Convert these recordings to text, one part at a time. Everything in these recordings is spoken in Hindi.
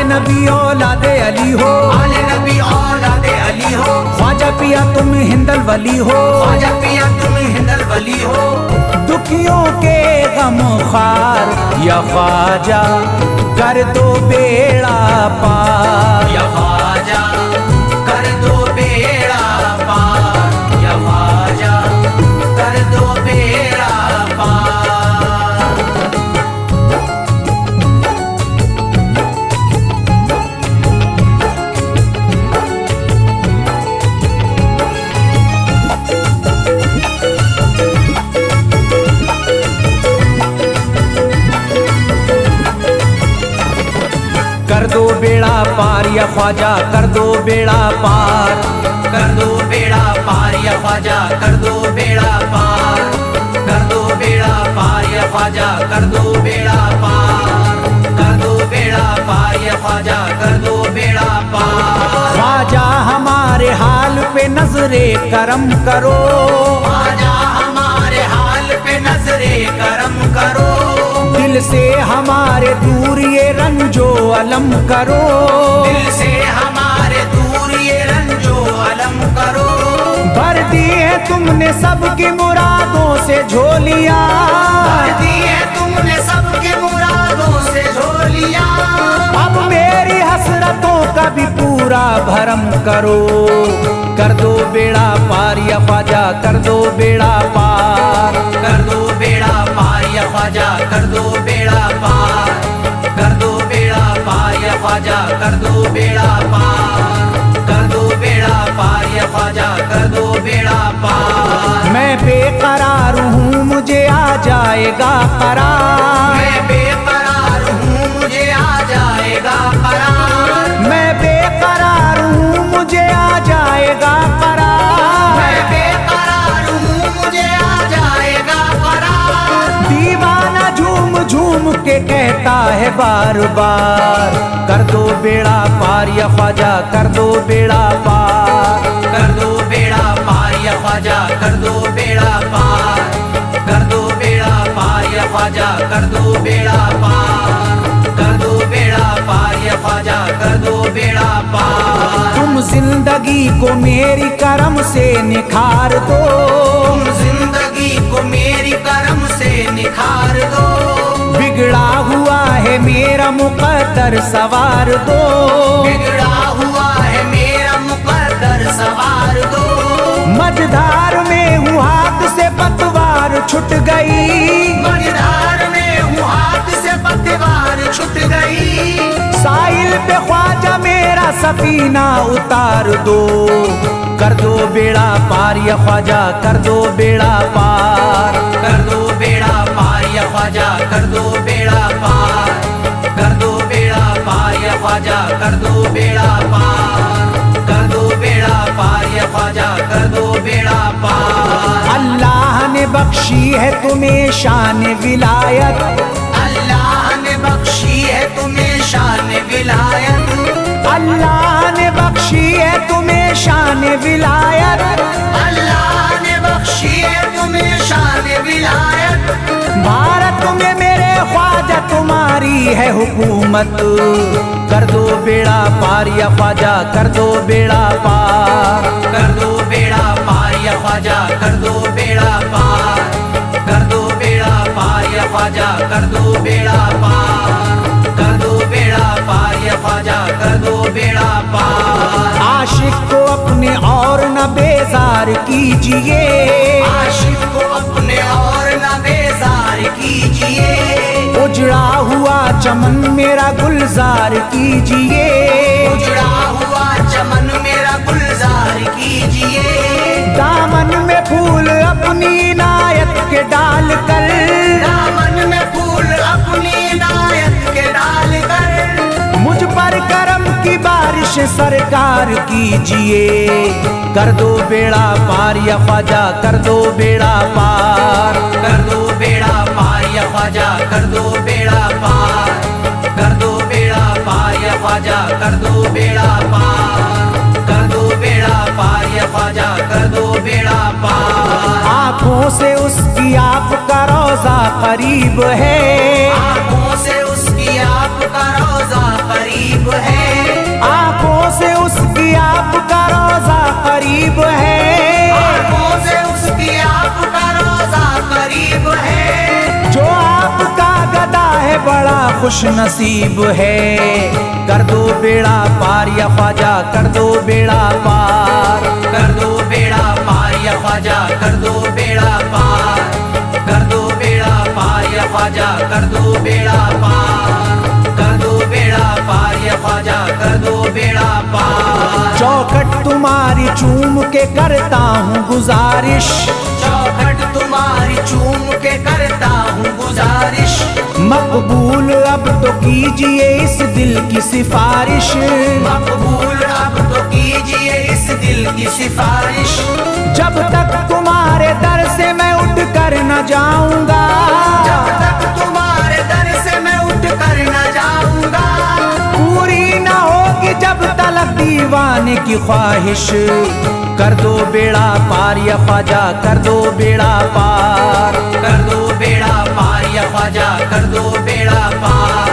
नबी औलादे अली हो, आले नबी औलादे अली हो, ख्वाजा पिया तुम हिंदल वली हो, ख्वाजा पिया तुम हिंदल वली हो। दुखियों के गम खार या ख्वाजा कर दो बेड़ा पार, या ख्वाजा कर दो बेड़ा पार, या ख्वाजा कर दो बेड़ा पार। कर दो बेड़ा पार या ख्वाजा कर दो बेड़ा पार, कर दो बेड़ा पार या ख्वाजा कर दो बेड़ा पार, कर दो बेड़ा पार या ख्वाजा कर दो बेड़ा पार, कर दो बेड़ा पार या ख्वाजा कर दो बेड़ा पार। ख्वाजा हमारे हाल पे नजरे करम करो, ख्वाजा हमारे हाल पे नजरे करम करो, दिल से हमारे दूर ये रंजो अलम करो, दिल से हमारे दूर ये रंजो अलम करो। भर दी है तुमने सबकी मुरादों से झोलियां, भर दी है तुमने सबकी मुरादों से झोलियां। अब मेरी हसरतों का भी पूरा भरम करो, कर दो बेड़ा पार या ख्वाजा कर दो बेड़ा पार, कर दो बेड़ा पार या ख्वाजा कर दो बेड़ा पार, कर दो बेड़ा पार या ख्वाजा कर दो बेड़ा पार, कर दो बेड़ा पार या ख्वाजा कर दो बेड़ा पार। मैं बेकरार हूँ मुझे आ जाएगा करार, मैं बेकरार हूँ मुझे आ जाएगा करार, मैं बेकरार हूँ मुझे आ जाएगा करार, मैं बेकरार हूँ मुझे आ जाएगा करार। दीवाना झूम झूम के कहता है बार बार, कर दो बेड़ा पार या ख्वाजा कर दो बेड़ा पार, कर दो बेड़ा पार या ख्वाजा कर दो बेड़ा पार, कर दो बेड़ा पार या ख्वाजा कर दो बेड़ा पार, कर दो बेड़ा पार या ख्वाजा कर दो बेड़ा पार। तुम जिंदगी को मेरी करम से निखार दो, तुम जिंदगी को मेरी करम से निखार दो, बिगड़ा हुआ है मेरा मुकद्दर सवार दो, बिगड़ा हुआ है मेरा मुकद्दर सवार दो। मझधार में हूँ हाथ से पतवार छुट गई, मझधार में हूँ हाथ से पतवार छुट गई, साहिल पे ख्वाजा मेरा सफीना उतार दो, कर दो बेड़ा पार या ख्वाजा कर दो बेड़ा पार, कर दो बेड़ा पार या ख्वाजा कर दो बेड़ा पार, कर दो बेड़ा पार या ख्वाजा कर दो बेड़ा पार, कर दो बेड़ा पार या ख्वाजा कर दो बेड़ा पार। अल्लाह ने बख्शी है तुम्हें शान विलायत, अल्लाह ने बख्शी है तुम्हें शान विलायत, अल्लाह ने बख्शी है तुम्हें शान विलायत, अल्लाह ने बख्शी है तुम्हें शान विलायत। भारत में मेरे ख्वाजा तुम्हारी है हुकूमत, कर दो बेड़ा पार या ख्वाजा कर दो बेड़ा पार, कर दो बेड़ा पार या ख्वाजा कर दो बेड़ा पार, कर दो बेड़ा पार या ख्वाजा कर दो बेड़ा पार, कर दो बेड़ा पार या ख्वाजा कर दो बेड़ा पार। आशिक को अपने और न बेजार कीजिए, आशिक को अपने और न बेजार कीजिए, उजड़ा हुआ चमन मेरा गुलजार कीजिए, उजड़ा हुआ चमन मेरा गुलजार कीजिए, दामन में फूल अपनी इनायत के डाल कर, दामन में फूल अपनी इनायत के डाल कर, मुझ पर करम की बारिश सरकार कीजिए, कर दो बेड़ा पार या ख्वाजा कर दो बेड़ा पार, कर दो बेड़ा पार या ख्वाजा कर दो बेड़ा पार, करीब है, आंखों से उसकी आपका रोजा करीब है, आंखों से उसकी आपका रोजा करीब है, आंखों से उसकी आपका रोजा करीब है। जो आपका गदा है बड़ा खुश नसीब है। कर दो बेड़ा पार या ख्वाजा, कर दो बेड़ा पार, कर दो बेड़ा पार या ख्वाजा, कर दो बेड़ा पार, कर दो बेड़ा पार या ख्वाजा, कर दो बेड़ा पार, कर दो बेड़ा पार या ख्वाजा, कर दो बेड़ा पार। चौखट तुम्हारी चूम के करता हूँ गुजारिश, चौखट तुम्हारी चूम के करता हूँ गुजारिश, मकबूल अब तो कीजिए इस दिल की सिफारिश, मकबूल अब तो कीजिए इस दिल की सिफारिश। जब तक तुम्हारे दर से मैं उठ कर न जाऊंगा, जब तक तुम्हारे दर से मैं उठ कर न जाऊंगा, पूरी न होगी जब तलक दीवाने की ख्वाहिश। कर दो बेड़ा पार या ख्वाजा, कर दो बेड़ा पार, कर दो बेड़ा पार या ख्वाजा, कर दो बेड़ा पार,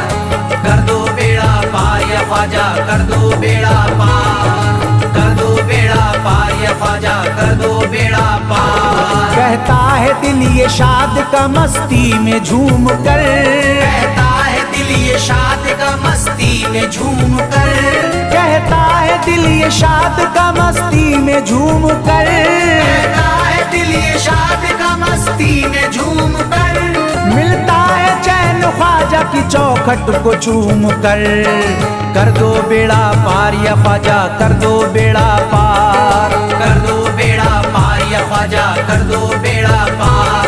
कर दो बेड़ा पार या ख्वाजा, कर दो बेड़ा पार, कर दो बेड़ा पार या ख्वाजा, कर दो बेड़ा पार। कहता है दिल ये शाद का मस्ती में झूम कर, कहता है दिल ये शाद का मस्ती में झूम कर, कहता है दिल ये शाद का मस्ती में झूम कर, कहता है दिल ये शाद का मस्ती में झूम कर। मिलता है चैन ख्वाजा की चौखट को चूम कर दो बेड़ा पार या ख्वाजा, कर दो बेड़ा पार, कर दो बेड़ा पार या ख्वाजा, कर दो बेड़ा पार,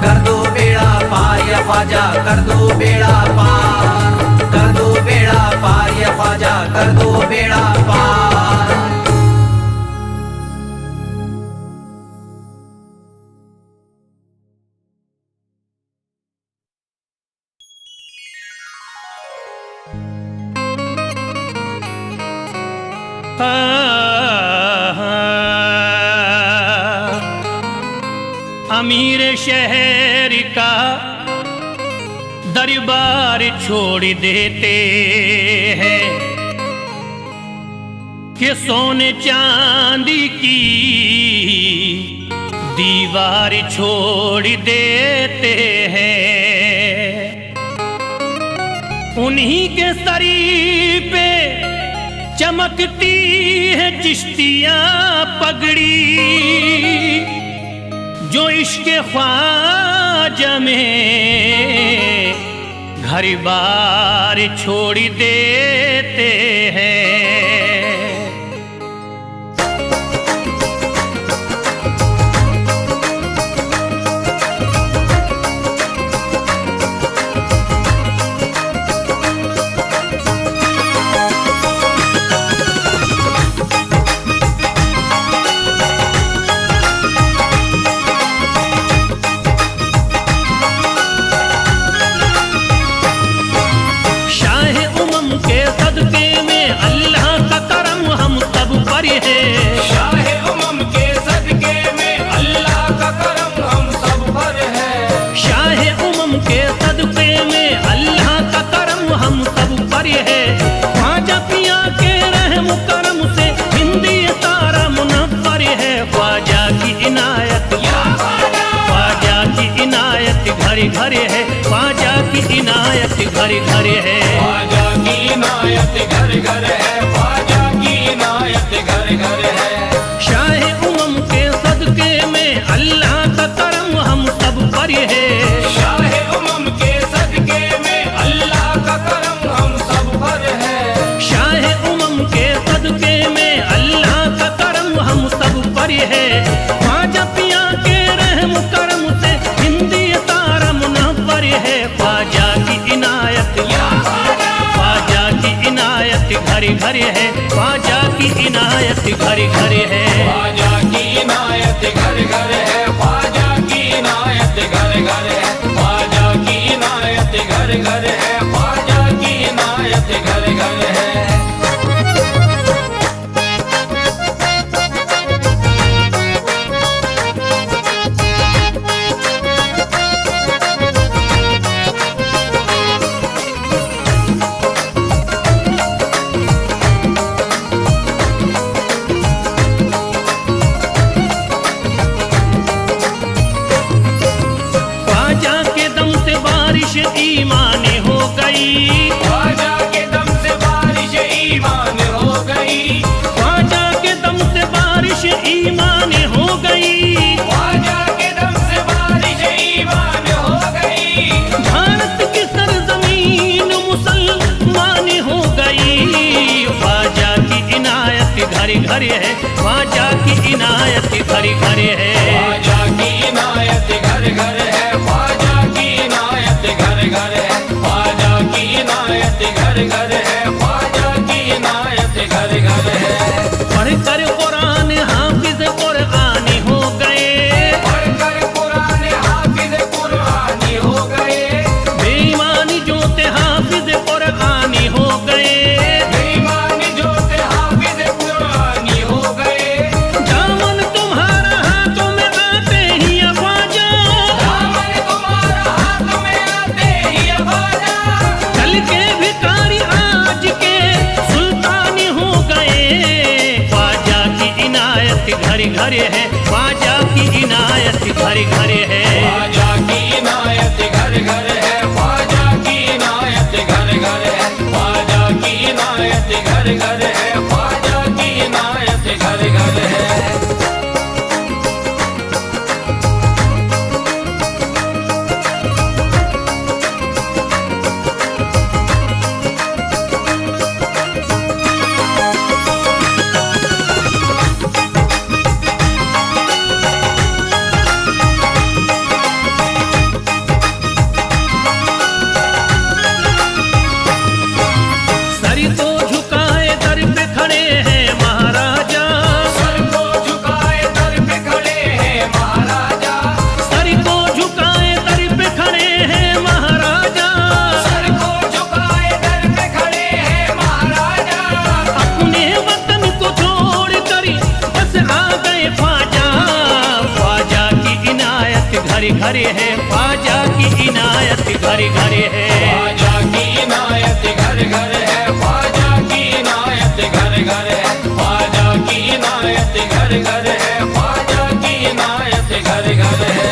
कर दो बेड़ा पार या ख्वाजा, कर दो बेड़ा पार, कर दो बेड़ा पार या ख्वाजा, कर दो बेड़ा पार। अमीर शहर का दरबार छोड़ देते हैं कि सोने चांदी की दीवार छोड़ देते हैं। उन्हीं के सरी पे चमकती है चिश्तियां पगड़ी, जो इश्क ख्वाजा में घर बार छोड़ देते हैं। घर है ख्वाजा की इनायत, घर घर है ख्वाजा की इनायत, घर घर है ख्वाजा की इनायत, घर घर है। शाह उमम के सदके में अल्लाह का करम हम सब पर है, शाह उमम के सदके में अल्लाह का करम हम सब पर है, शाह उमम के सदके में अल्लाह का करम हम सब पर है। ख्वाजा पिया के रहम करम से हिंदी तारा मुनव्वर है, ख्वाजा की इनायत, ख्वाजा की इनायत घर घर है, ख्वाजा की इनायत घर घर है, ख्वाजा की इनायत घर घर है, ख्वाजा की इनायत घर घर है, ख्वाजा की इनायत घर घर है, ख्वाजा की इनायत घर घर है। बारिश ईमान हो गई, ख्वाजा के दम से बारिश ईमान हो गई, ख्वाजा के दम से बारिश ईमान हो गई, ख्वाजा के दम से बारिश ईमान हो गई। भारत की सरजमीन मुसलमान हो गई। ख्वाजा की इनायत घरे घरे है, ख्वाजा की इनायत घरे घरे है। ख्वाजा की इनायत घर घर है, ख्वाजा की इनायत घर घर है, ख्वाजा की इनायत घर घर है, ख्वाजा की इनायत घर घर है। पढ़कर कुरान हाफिज कुरानी हो गए, पढ़कर कुरान हाफिज कुरानी हो गए, बेईमानी जोते हाफिज कुरानी हो गए। बेईमानी जोते हाफिज कुरानी हो गए। दामन तुम्हारा हाथों में आते ही ख्वाजा, दामन तुम्हारा हाथ में आते ही ख्वाजा, कल के भिखारी आज के सुल्तानी हो गए। ख्वाजा की इनायत घरे घरे है, ख्वाजा की इनायत घरे घरे है। ख्वाजा की इनायत घर घर है, ख्वाजा की इनायत घर घर है, ख्वाजा की इनायत घर घर है, ख्वाजा की इनायत घर घर है। सर को झुकाए दर पे खड़े हैं महाराजा, सर को झुकाए दर पे खड़े हैं महाराजा, सर को झुकाए दर पे खड़े हैं महाराजा। सर को झुकाए दर पे खड़े हैं महाराजा। अपने वतन को छोड़ कर बस आ गए ख्वाजा। ख्वाजा की इनायत घरे घरे है, ख्वाजा की इनायत घरे घरे है। ख्वाजा की इनायत घर घर है, ख्वाजा की इनायत घर घर है, ख्वाजा की इनायत घर घर है, ख्वाजा की इनायत घर घर है।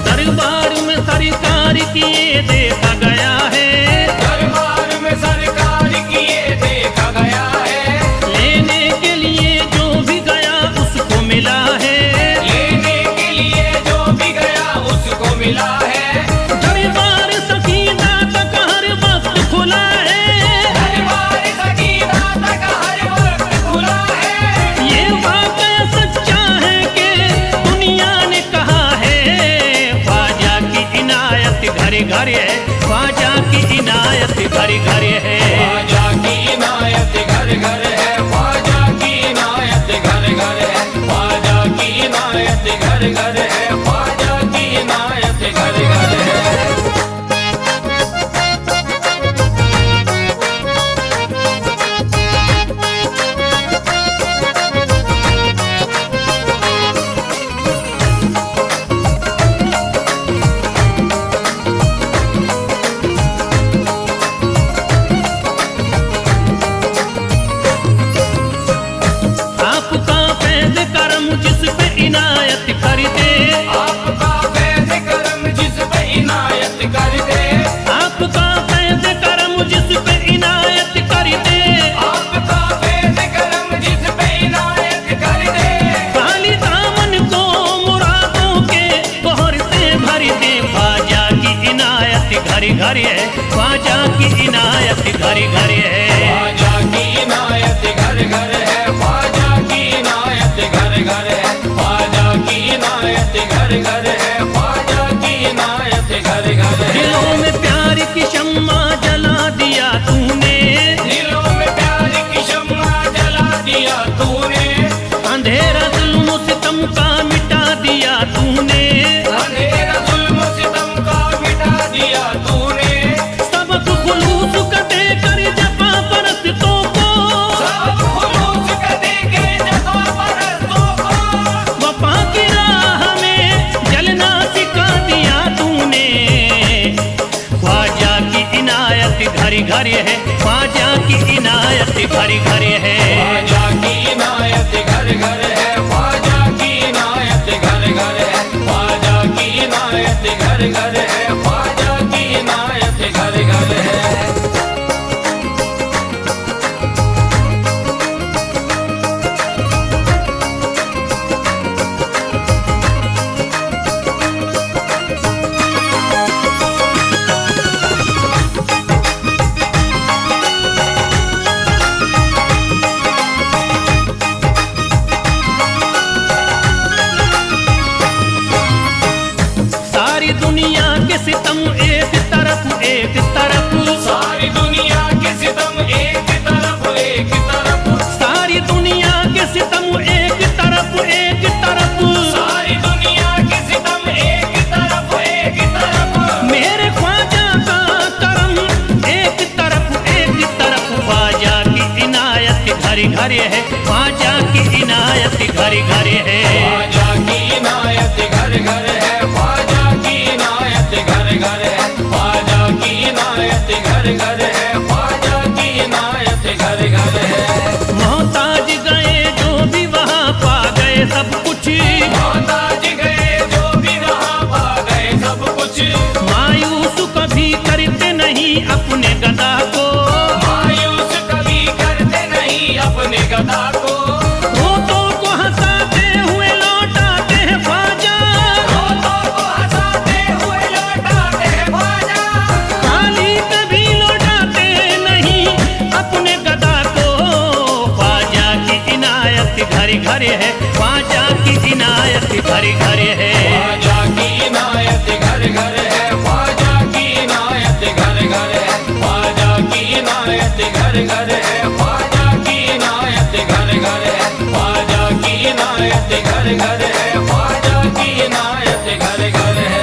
दरबार में सरकार किए देखा गया है, दरबार में सरकार किए देखा गया है, लेने के लिए जो भी गया उसको मिला है। लेने के लिए जो भी गया उसको मिला है। दरबार सकीना तक हर वक्त खुला है, दरबार सकीना तक हर वक्त खुला है। ये वाकया सच्चा है कि दुनिया ने कहा है। ख्वाजा की इनायत घरे घरे है, ख्वाजा की इनायत घरे घरे है। ख्वाजा की इनायत घर घर है, ख्वाजा की इनायत घर घर है, ख्वाजा की इनायत घर घर है, ख्वाजा की इनायत घर घर है। आपका फैज़ करम जिस पे इनायत कर दे, आपका फैज़ करम जिस पे इनायत कर दे, आपका फैज़ करम जिस पे इनायत कर दे। आपका फैज़ करम जिस पे इनायत कर दे। खाली दामन को मुरादों के बहर से भर दे। ख्वाजा की इनायत घरे घरे है, ख्वाजा की इनायत घरे घरे है। ख्वाजा की इनायत घर घर है, ख्वाजा की इनायत घर घर है, ख्वाजा की इनायत घर घर है, ख्वाजा की इनायत घर घर है। दिलों में प्यार की शम्मा जला दिया तूने, दिलों में प्यार की शम्मा जला दिया तूने, अंधेरा जुल्म सितम का मिटा दिया तूने। अंधेरा जुल्म सितम का मिटा दिया तूने। सबक खुलूस का देकर जफा परस्तों को, सब खुलूस का देके जफा परस्तों को, वफा की राह में जलना सिखा दिया तूने। ख्वाजा की इनायत घरे घरे है, ख्वाजा की इनायत घरे घरे है। ख्वाजा की इनायत घर घर है, ख्वाजा की इनायत घर घर है, ख्वाजा की इनायत घर घर है, ख्वाजा की इनायत के सितम एक तरफ एक तरफ, सारी दुनिया के सितम एक तरफ एक तरफ, सारी दुनिया के सितम एक तरफ एक तरफ, सारी दुनिया के सितम एक तरफ एक तरफ, मेरे ख्वाजा का करम एक तरफ ख्वाजा की इनायत घर घर है, ख्वाजा की इनायत घर घर है, ख्वाजा की इनायत घर घर है, ख्वाजा की इनायत घर घर है, ख्वाजा की इनायत घर घर है, ख्वाजा की इनायत घर घर है। मोहताज गए जो भी वहाँ पा गए सब कुछ, मोहताज गए जो भी वहाँ पा गए सब कुछ, मायूस कभी करते नहीं अपने गदा को, मायूस कभी करते नहीं अपने गदा को, रोतों को हंसाते हुए लौटाते हैं ख्वाजा, रोतों को हंसाते हुए लौटाते हैं ख्वाजा, खाली कभी लौटाते नहीं अपने गदा को, ख्वाजा की इनायत घर घर है, ख्वाजा की इनायत घर घर है, ख्वाजा की इनायत घर घर है, ख्वाजा की इनायत घर घर है, ख्वाजा की इनायत घर घर है, ख्वाजा की इनायत घर घर है, ख्वाजा की इनायत घर घर है, ख्वाजा की इनायत घर घर है।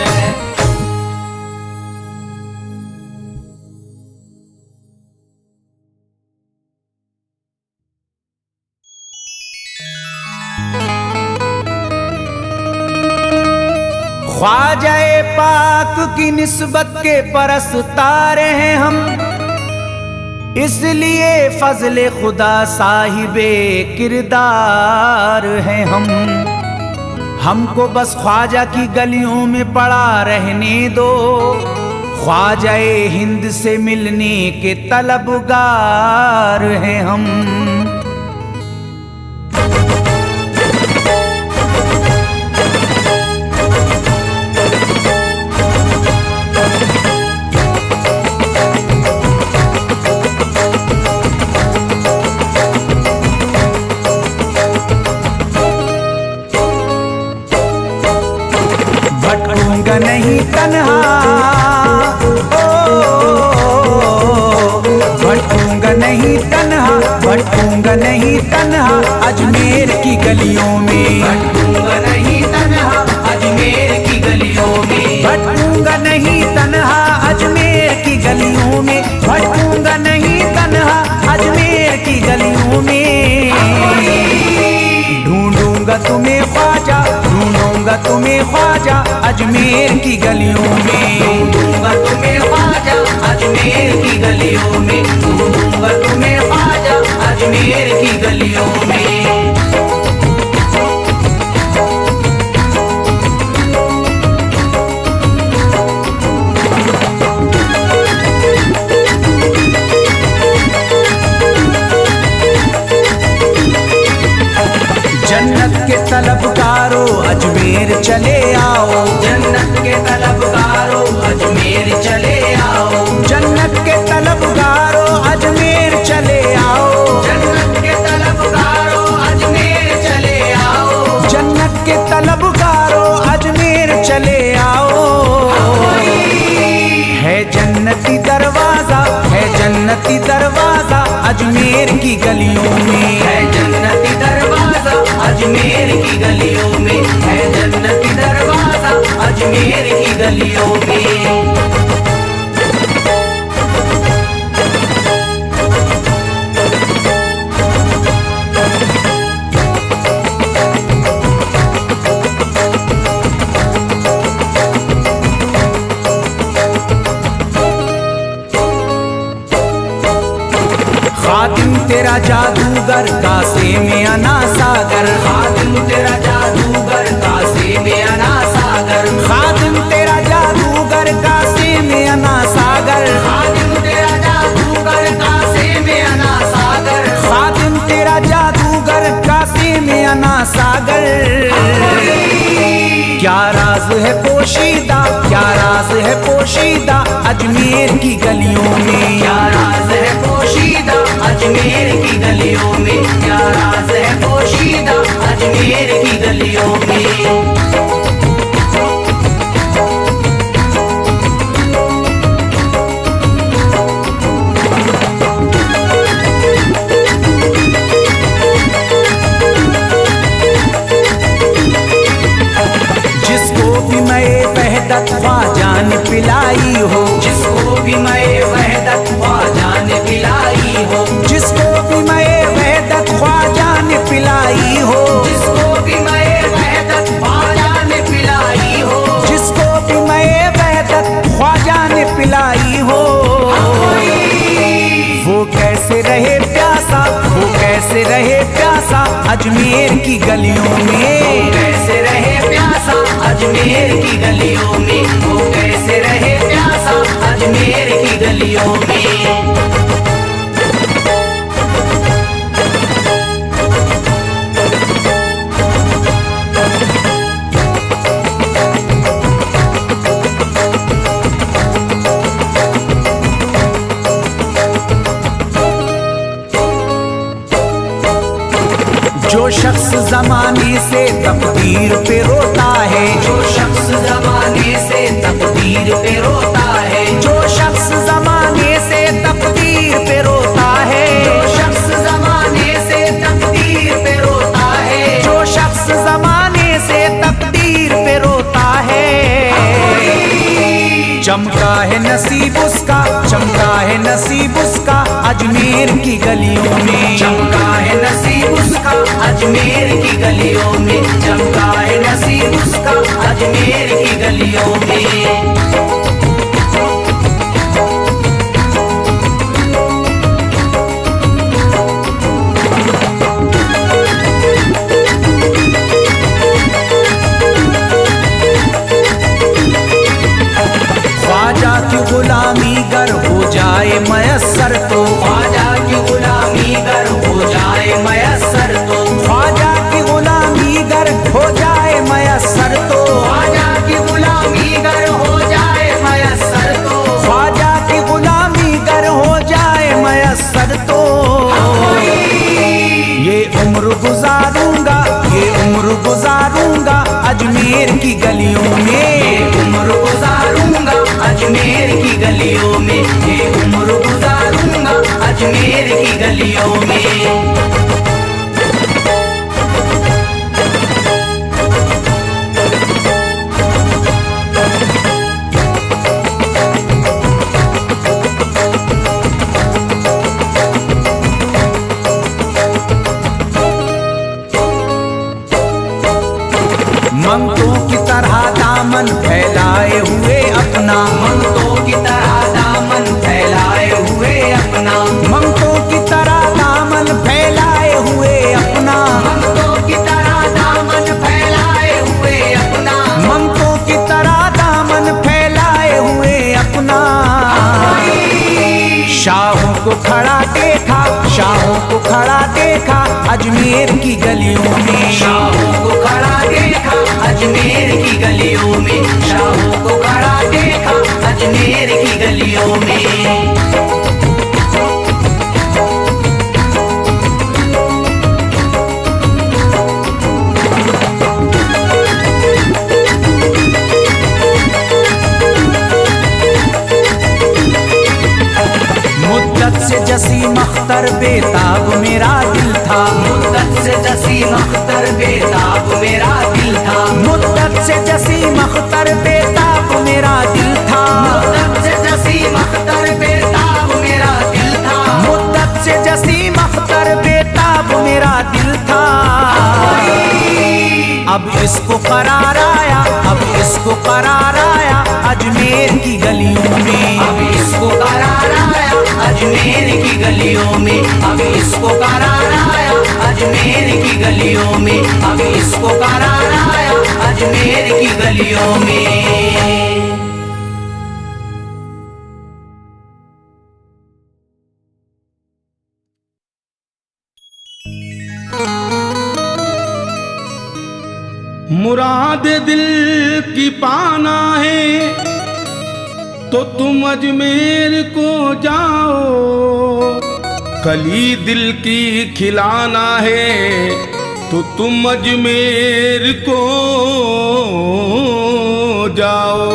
ख्वाजाए पाक की निस्बत के परस्तार हैं हम, इसलिए फजले खुदा साहिबे किरदार हैं हम। हमको बस ख्वाजा की गलियों में पड़ा रहने दो, ख्वाजाए हिंद से मिलने के तलबगार हैं हम। भटकूंगा नहीं तन्हा, भटकूंगा नहीं तन्हा, भटकूंगा नहीं तन्हा अजमेर की गलियों में, भटकूंगा नहीं तन्हा अजमेर की गलियों में, भटकूंगा नहीं तन्हा अजमेर की गलियों में, भटकूंगा नहीं तन्हा अजमेर की गलियों में। ढूंढूंगा तुम्हें ख्वाजा, ढूंढूंगा तुम्हें ख्वाजा अजमेर की गलियों में, ढूंढूंगा तुम्हें ख्वाजा अजमेर की गलियों में, ढूंढूंगा तुम्हें ख्वाजा अजमेर की गलियों में। जन्नत के तलबगारों अजमेर चले आओ, जन्नत के तलबगारों अजमेर चले आओ, जन्नत के तलबगारों अजमेर चले आओ, जन्नत के तलबगारों अजमेर चले आओ, जन्नत के तलबगारों अजमेर चले आओ। है जन्नती दरवाजा, है जन्नती दरवाजा अजमेर की गलियों में, है जन्नती दरवाजा अजमेर की गलियों में, है जन्नती दरवाजा अजमेर की गलियों में। खातिम तेरा जादूगर कासे में अना सागर, खातिम तेरा जादूगर कासे में अना सागर, खातिम तेरा जादूगर कासे में अना सागर, खातिम तेरा जादूगर कासे में अना सागर, खातिम तेरा जादूगर कासे में अना सागर। क्या राज है पोशीदा, क्या राज है पोशीदा अजमेर की गलियों में, क्या राज है पोशीदा अजमेर की गलियों में, क्या राज है पोशीदा अजमेर की गलियों में। ख्वाजा ने पिलाई हो, जिसको भी मैं वहदत ख्वाजा ने पिलाई हो, जिसको भी मैं वहदत ख्वाजा ने पिलाई हो, जिसको भी मैं वहदत ख्वाजा ने पिलाई हो, जिसको भी मैं वहदत ख्वाजा ने पिलाई हो। वो कैसे रहे प्यासा, वो कैसे रहे प्यासा अजमेर की गलियों में, कैसे रहे प्यासा अजमेर की गलियों में, वो कैसे रहे प्यासा अजमेर की गलियों में। जो शख्स जमाने से तकदीर पे रोता है, जो शख्स जमाने से तकदीर पे रोता है, जो शख्स जमाने से तकदीर पे रोता है, जो शख्स जमाने से तकदीर पे रोता है, जो शख्स जमाने से तकदीर पे रोता है। चमका है नसीब उसका, चमका है नसीब उसका अजमेर की गलियों में, चमका है नसीब उसका अजमेर की गलियों में, चमका है नसीब उसका अजमेर की गलियों में। ख्वाजा की गुलामी गर हो जाए मयस्सर तो, ख्वाजा की गुलामी गर हो जाए मयस्सर तो, ख्वाजा की गुलामी गर हो जाए मयस्सर तो, ख्वाजा की गुलामी गर हो जाए मयस्सर तो, ख्वाजा की गुलामी गर हो जाए मयस्सर तो। ये उम्र गुजारूंगा, ये उम्र गुजारूंगा अजमेर की गलियों में, उम्र गुजारूंगा अजमेर की गलियों में, ये उम्र गुजारूंगा अजमेर की गलियों में। मंगतों की तरह दामन फैलाए हुए अपना, मंगतों की तरह दामन फैलाए हुए अपना, मंगतों की तरह दामन फैलाए हुए अपना, मंगतों की तरह दामन फैलाए हुए अपना, मंगतों की तरह दामन फैलाए हुए अपना। शाहों को खड़ा देखा, शाहों को खड़ा देखा अजमेर की गलियों में, शाहों को खड़ा देखा अजमेर की गलियों में, शाहों को खड़ा देखा अजमेर की गलियों में। मुद्दत से जसीम अख्तर बेताब मेरा दिल था, मुद्दत से जसीम अख्तर बेताब मेरा दिल था, मुद्दत से जसीम अख्तर बेताब मेरा दिल था, मुद्दत से जसीम अख्तर बेताब मेरा दिल था, मुद्दत से जसीम अख्तर बेताब मेरा दिल था। अब इसको करार आया, अब इसको करार आया अजमेर की गलियों में, अब इसको करार आया अजमेर की गलियों में, अब इसको करार आया अजमेर की गलियों में, अब इसको करार आया अजमेर की गलियों में। मुराद दिल की पाना है तो तुम अजमेर को जाओ, कली दिल की खिलाना है तो तुम अजमेर को जाओ।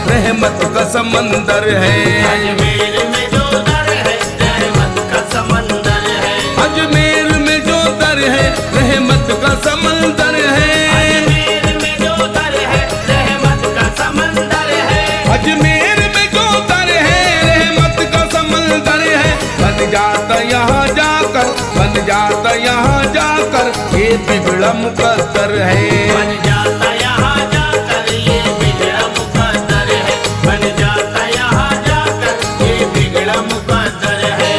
रहमत का समंदर है। अजमेर में जो दर है रहमत का समंदर है। अजमेर में जो दर है रहमत का समंदर है। अजमेर में जो दर है रहमत का समंदर है। अजमेर में जो दर है रहमत का समंदर है। बन जाता यहाँ जाकर, बन जाता यहाँ जाकर ये बिगड़ा मुकद्दर है। बन जाता यहाँ जाकर ये बिगड़ा मुकद्दर है। बन जाता यहाँ जाकर ये बिगड़ा मुकद्दर है।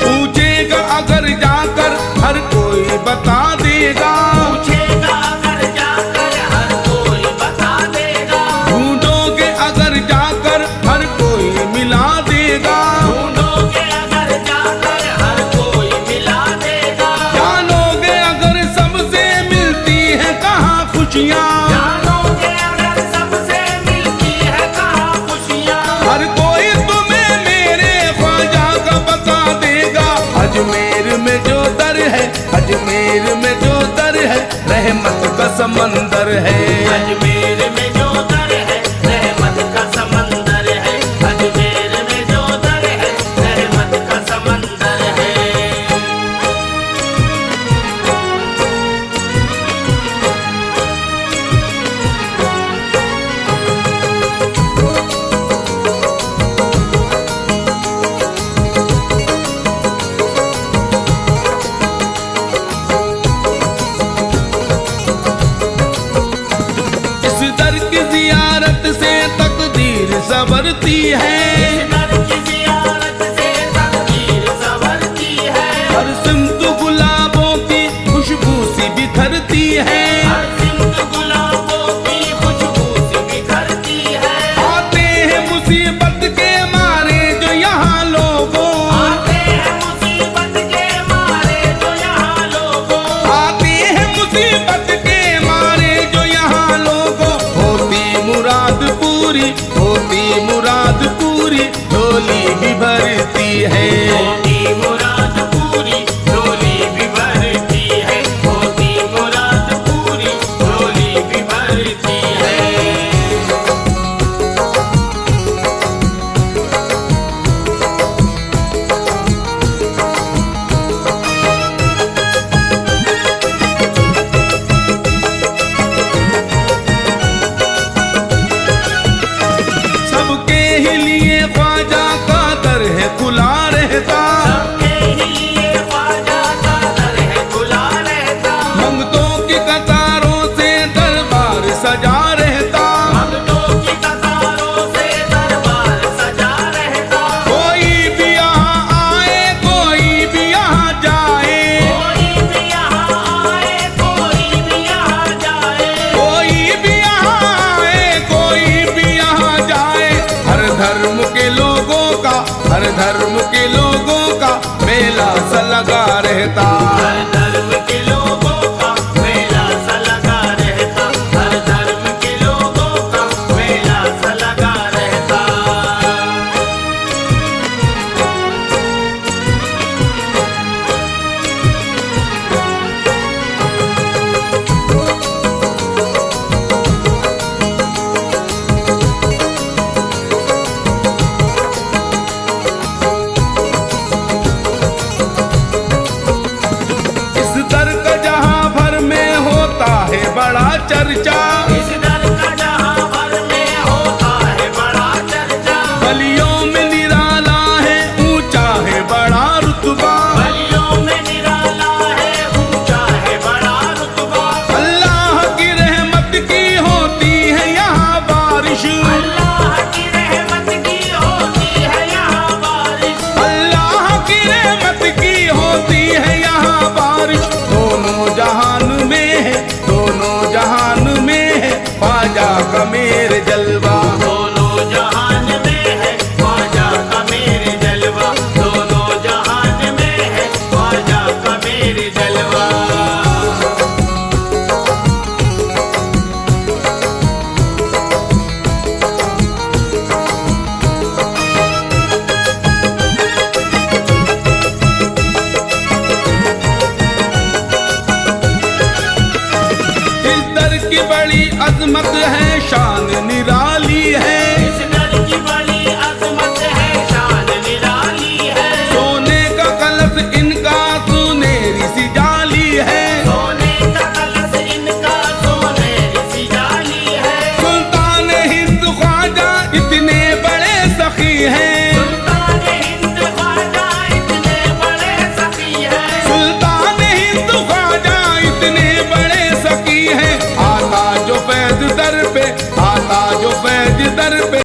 पूछेगा अगर जाकर हर कोई बता देगा। पूछेगा अगर जाकर हर कोई बता देगा। ढूंढोगे अगर जाकर हर कोई मिला देगा। ढूंढोगे अगर जाकर हर कोई मिला देगा। जानोगे अगर सबसे मिलती है कहाँ खुशियाँ। जानोगे अगर सबसे मिलती है कहाँ खुशियाँ। हर कोई तुम्हें मेरे ख्वाजा का बता देगा। अजमेर में जो दर है, अजमेर में जो दर है रहमत का समंदर है। अजमेर में जो दर है रहमत का समंदर है। अजमेर में जो दर है रहमत का समंदर है। इस दर की जियारत से तकदीर संवरती है। दर की ज़ियारत से तकदीर संवरती है। हर सिमत गुलाबों की खुशबू सी बिखरती है। हर सिमत गुलाबों की खुशबू से बिखरती है। आते हैं मुसीबत के मारे जो यहाँ लोगों। आते हैं मुसीबत के मारे जो यहाँ लोगों। आते हैं मुसीबत के मारे जो यहाँ लोगों। होती मुराद पूरी, होती मुराद पूरी, झोली भी भरती है। होती मुराद पूरी झोली भी भरती है। होती मुराद पूरी झोली भी भरती है। सबके ही लिए ख्वाजा का दर है खुला रहता। सबके लिए ख्वाजा का दर है खुला रहता। मंगतों की कतारों से दरबार सजा रहता। भक्तों की कतारों से दरबार सजा रहता। कोई भी यहाँ आए, कोई भी यहाँ जाए। कोई भी यहाँ आए कोई भी यहाँ जाए। कोई भी यहाँ आए, कोई भी यहाँ जाए। हर धर्म के लोगों का, हर धर्म के लोगों का मेला सा लगा रहता। हर धर्म के लोगों का मेला सा लगा रहता। हर धर्म के लोगों का मेला सा लगा रहता। इस दर का जहाँ भर में होता है बड़ा चर्चा। इस दर का जहाँ भर में होता है बड़ा चर्चा। गलियों में निराला है, ऊंचा है बड़ा रुतबा। गलियों में निराला है ऊंचा है बड़ा रुतबा। अल्लाह की रहमत की होती है यहाँ बारिश। अल्लाह की रहमत की होती है यहाँ बारिश। अल्लाह की रहमत की होती है यहाँ बारिश। दोनों जहान में है, दोनों जहान में है ख्वाजा का मेरा